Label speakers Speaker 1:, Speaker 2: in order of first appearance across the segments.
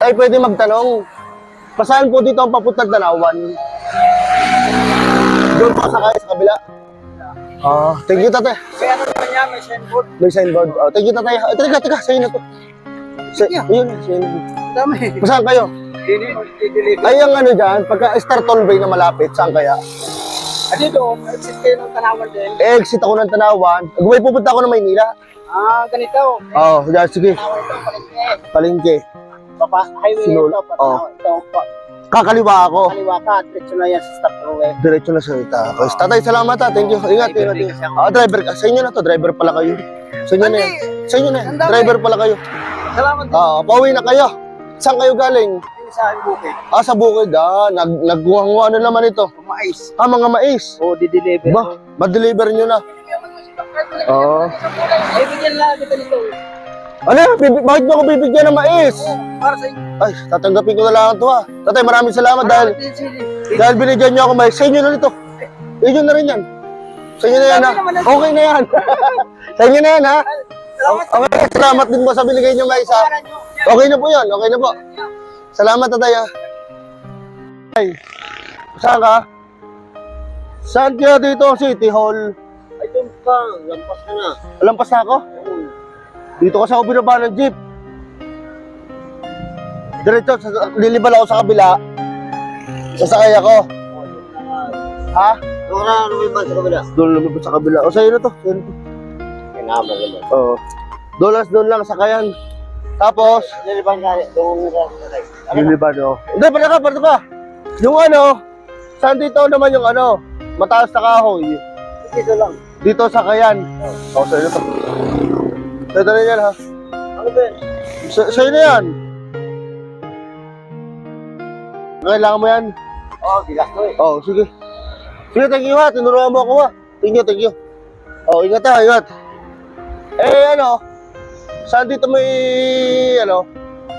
Speaker 1: Tay, pwede magtanong. Pasaan po dito ang papuntang Tanawan? Doon po sa kaya sa kabila. Thank you, tatay.
Speaker 2: Kaya ano naman niya, may signboard.
Speaker 1: May signboard. Thank you, tatay. Teka, sa'yo na to. Yun, sa'yo na.
Speaker 2: Dami.
Speaker 1: Saan kayo?
Speaker 2: Deliver.
Speaker 1: Ay, ang ano dyan, pagka Star Tollway na malapit, saan kaya?
Speaker 2: Dito, exit kayo ng Tanawan din.
Speaker 1: Exit ako ng Tanawan. May pupunta ako ng Maynila.
Speaker 2: Ganito.
Speaker 1: Dyan, sige.
Speaker 2: Tanawan ito, palengke.
Speaker 1: Palengke.
Speaker 2: Highway
Speaker 1: Sinul-
Speaker 2: ito, Patanaw. Ito,
Speaker 1: Kakaliwa ako.
Speaker 2: kaliwa ka, diretso na yan sa stop road.
Speaker 1: Diretso na sa ita. Tatay, salamat ha. Thank you. Ingat. Driver ka. Sa inyo na to. Driver pala kayo. Sa inyo na yan. Sa inyo na yan. Driver pala kayo.
Speaker 2: Salamat din.
Speaker 1: Pauwi na kayo. Saan kayo galing?
Speaker 2: Sa bukid.
Speaker 1: Sa bukid. Nagkuha na naman ito.
Speaker 2: Mais.
Speaker 1: Mga mais.
Speaker 2: O, di-deliver.
Speaker 1: Ba, ma-deliver nyo na.
Speaker 2: Ay, bigyan lang kita nito.
Speaker 1: Ano yan? Bakit nyo ako bibigyan ng mais?
Speaker 2: Para sa inyo.
Speaker 1: Ay, tatanggapin ko na lang ito ha. Tatay, maraming salamat dahil binigyan nyo ako mais. Sa inyo na nito. Inyo na rin yan. Sa inyo na yan ha. Okay na yan. Sa inyo na yan ha. Okay, salamat din po sa binigay nyo mais ha. Okay na po yan. Okay na po. Salamat tatay ha. Ay, saan ka? Saan kaya dito ang City Hall?
Speaker 2: Ay, doon ka. Lampas ka na.
Speaker 1: Lampas na ako? Dito kasi ako binaba ng jeep. Diretso, lilibal ako sa kabila. Sasakay ako. Ha?
Speaker 2: Doon na lumibad sa kabila.
Speaker 1: Doon lumibal sa kabila. Sa'yo na to. Sa'yo na to.
Speaker 2: Kailangan naman.
Speaker 1: Oo. Doon lang sakayan. Tapos,
Speaker 2: Lilibad ka. Doon ka.
Speaker 1: lilibal o. Hindi, parito ka. Yung ano, saan dito naman yung ano, mataas na kahoy.
Speaker 2: Dito lang.
Speaker 1: Dito sakayan. Sa'yo na to. Sa'yo na yan ha.
Speaker 2: Ano ba yan?
Speaker 1: Sa'yo na yan. Kailangan mo yan.
Speaker 2: Bilas to eh.
Speaker 1: Sige. Sige, thank you ha. Tinuruan mo ako ha. Thank you. Ingat ha, ingat. Ano, saan dito may,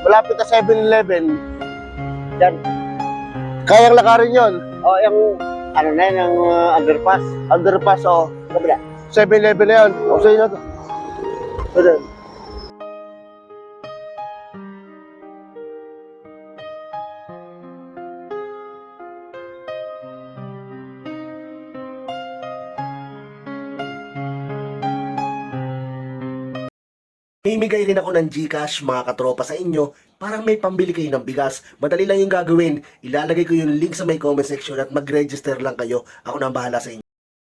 Speaker 1: malapit na 7-Eleven.
Speaker 2: Yan.
Speaker 1: Kayang lakarin yon.
Speaker 2: Yung, ano na yan, yung underpass.
Speaker 1: Underpass,
Speaker 2: Kabila.
Speaker 1: 7-Eleven na yan. Sa'yo na to. Sa'yo. Mimigay rin ako ng GCash mga katropa sa inyo. Parang may pambili kayo ng bigas. Madali lang yung gagawin. Ilalagay ko yung link sa may comment section at mag-register lang kayo. Ako na ang bahala sa inyo.